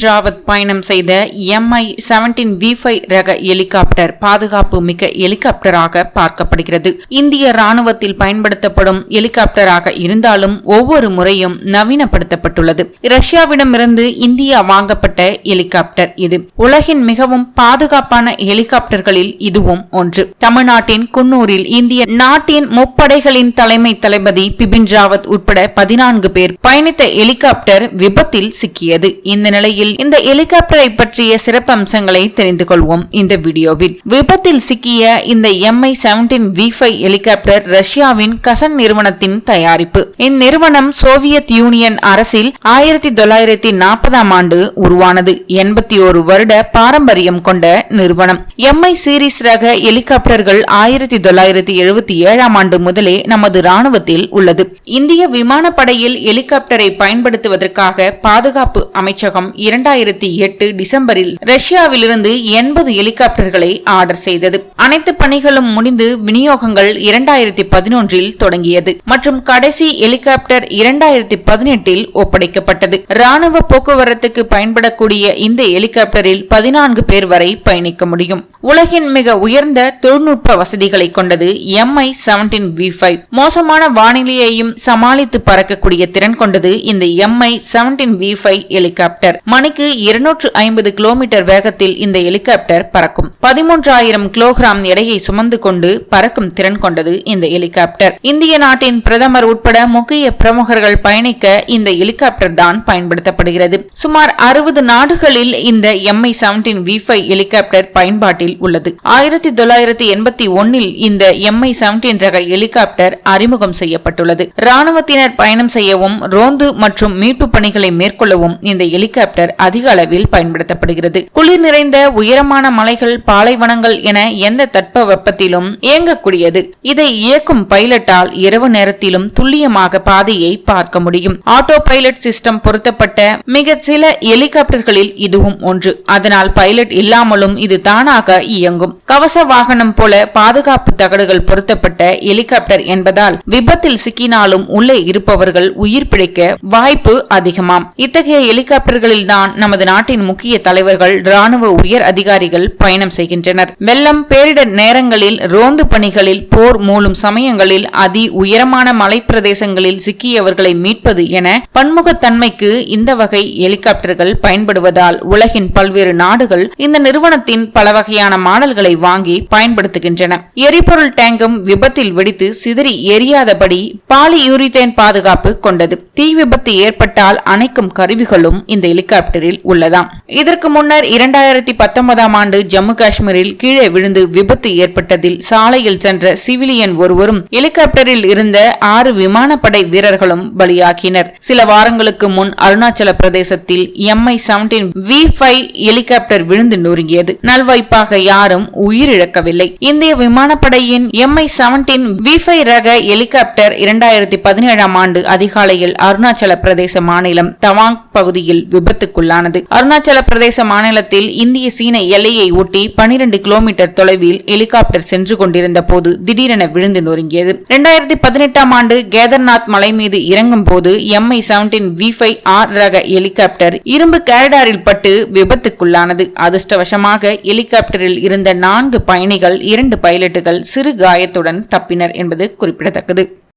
ராவத் பயணம் செய்த Mi-17-V5 ரக ஹெலிகாப்டர் பாதுகாப்பு மிக்க ஹெலிகாப்டராக பார்க்கப்படுகிறது. இந்திய ராணுவத்தில் பயன்படுத்தப்படும் ஹெலிகாப்டராக இருந்தாலும் ஒவ்வொரு முறையும் நவீனப்படுத்தப்பட்டுள்ளது. ரஷ்யாவிடமிருந்து இந்தியா வாங்கப்பட்ட ஹெலிகாப்டர் இது. உலகின் மிகவும் பாதுகாப்பான ஹெலிகாப்டர்களில் இதுவும் ஒன்று. தமிழ்நாட்டின் குன்னூரில் இந்திய நாட்டின் முப்படைகளின் தலைமை தளபதி பிபின் ராவத் உட்பட 14 பேர் பயணித்த ஹெலிகாப்டர் விபத்தில் சிக்கியது. இந்த நிலையில் இந்த ஹெலிகாப்டரை பற்றிய சிறப்பம்சங்களை தெரிந்து கொள்வோம் இந்த வீடியோவில். விபத்தில் சிக்கிய இந்த Mi-17-V5 ஹெலிகாப்டர் ரஷ்யாவின் கசன் நிறுவனத்தின் தயாரிப்பு. இந்நிறுவனம் சோவியத் யூனியன் அரசில் 1940ஆம் ஆண்டு உருவானது. 81 வருட பாரம்பரியம் கொண்ட நிறுவனம். Mi சீரிஸ் ரக ஹெலிகாப்டர்கள் 1977ஆம் ஆண்டு முதலே நமது ராணுவத்தில் உள்ளது. இந்திய விமானப்படையில் ஹெலிகாப்டரை பயன்படுத்துவதற்காக பாதுகாப்பு அமைச்சகம் 2008 டிசம்பரில் ரஷ்யாவிலிருந்து 80 ஹெலிகாப்டர்களை ஆர்டர் செய்தது. அனைத்து பணிகளும் முடிந்து விநியோகங்கள் 2011இல் தொடங்கியது மற்றும் கடைசி ஹெலிகாப்டர் 2018இல் ஒப்படைக்கப்பட்டது. ராணுவ போக்குவரத்துக்கு பயன்படக்கூடிய இந்த ஹெலிகாப்டரில் 14 பேர் வரை பயணிக்க முடியும். உலகின் மிக உயர்ந்த தொழில்நுட்ப வசதிகளை கொண்டது Mi-17-V5. மோசமான வானிலையையும் சமாளித்து பறக்கக்கூடிய திறன் கொண்டது இந்த Mi-17-V5 ஹெலிகாப்டர். மணிக்கு 250 கிலோமீட்டர் வேகத்தில் இந்த ஹெலிகாப்டர் பறக்கும். 13,000 கிலோகிராம் எடையை சுமந்து கொண்டு பறக்கும் திறன் கொண்டது இந்த ஹெலிகாப்டர். இந்திய நாட்டின் பிரதமர் உட்பட முக்கிய பிரமுகர்கள் பயணிக்க இந்த ஹெலிகாப்டர் தான் பயன்படுத்தப்படுகிறது. சுமார் 60 நாடுகளில் இந்த Mi-17-V5 ஹெலிகாப்டர் பயன்பாட்டில் உள்ளது. 1981இல் இந்த Mi-17 ரக ஹெலிகாப்டர் அறிமுகம் செய்யப்பட்டுள்ளது. ராணுவத்தினர் பயணம் செய்யவும் ரோந்து மற்றும் மீட்பு பணிகளை மேற்கொள்ளவும் இந்த ஹெலிகாப்டர் அதிக அளவில் பயன்படுத்தப்படுகிறது. குளிர் நிறைந்த உயரமான மலைகள், பாலைவனங்கள் என எந்த தட்பவெப்பத்திலும் இயங்கக்கூடியது. இதை இயக்கும் பைலட்டால் இரவு நேரத்திலும் துல்லியமாக பாதையை பார்க்க முடியும். ஆட்டோ பைலட் சிஸ்டம் பொருத்தப்பட்ட மிக சில ஹெலிகாப்டர்களில் இதுவும் ஒன்று. அதனால் பைலட் இல்லாமலும் இது தானாக இயங்கும். கவச வாகனம் போல பாதுகாப்பு தகடுகள் பொருத்தப்பட்ட ஹெலிகாப்டர் என்பதால் விபத்தில் சிக்கினாலும் உள்ளே இருப்பவர்கள் உயிர் பிழைக்க வாய்ப்பு அதிகமாம். இத்தகைய ஹெலிகாப்டர்களில் தான் நமது நாட்டின் முக்கிய தலைவர்கள், ராணுவ உயர் அதிகாரிகள் பயணம் செய்கின்றனர். வெள்ளம், பேரிடர் நேரங்களில், ரோந்து பணிகளில், போர் மூலம் சமயங்களில், அதி உயரமான மலைப்பிரதேசங்களில் சிக்கியவர்களை மீட்பது என பன்முகத்தன்மைக்கு இந்த வகை ஹெலிகாப்டர்கள் பயன்படுவதால் உலகின் பல்வேறு நாடுகள் இந்த நிறுவனத்தின் பல வகையான மாடல்களை வாங்கி பயன்படுத்துகின்றன. எரிபொருள் டேங்கும் விபத்தில் வெடித்து சிதறி எரியாதபடி பாலியூரிதேன் பாதுகாப்பு கொண்டது. தீ விபத்து ஏற்பட்டால் அணைக்கும் கருவிகளும் இந்த ஹெலிகாப்டரில் உள்ளதாம். இதற்கு முன்னர் 2019ஆம் ஆண்டு ஜம்மு காஷ்மீரில் கீழே விழுந்து விபத்து ஏற்பட்டதில் சாலையில் சென்ற சிவிலியன் ஒருவரும் ஹெலிகாப்டரில் இருந்த 6 விமானப்படை வீரர்களும் பலியாகினர். சில வாரங்களுக்கு முன் அருணாச்சல பிரதேசத்தில் Mi-17-V5 ஹெலிகாப்டர் விழுந்து நொறுங்கியது. நல்வாய்ப்பாக யாரும் உயிரிழக்கவில்லை. இந்திய விமானப்படையின் Mi-17-V5 ரக ஹெலிகாப்டர் 2017ஆம் ஆண்டு அதிகாலையில் அருணாச்சல பிரதேச மாநிலம் தவாங் பகுதியில் விபத்துக்குள்ளானது. அருணாச்சல பிரதேச மாநிலத்தில் இந்திய சீன எல்லையை ஒட்டி 12 கிலோமீட்டர் தொலைவில் ஹெலிகாப்டர் சென்று கொண்டிருந்த போது திடீரென விழுந்து நொறுங்கியது. 2018ஆம் ஆண்டு கேதர்நாத் மலை மீது இறங்கும் போது Mi-17-V5 ரக ஹெலிகாப்டர் இரும்பு கேரடாரில் பட்டு விபத்துக்குள்ளானது. அதிர்ஷ்டவசமாக ஹெலிகாப்டரில் இருந்த 4 பயணிகள், 2 பைலட்டுகள் சிறு காயத்துடன் தப்பினர் என்பது குறிப்பிடத்தக்கது.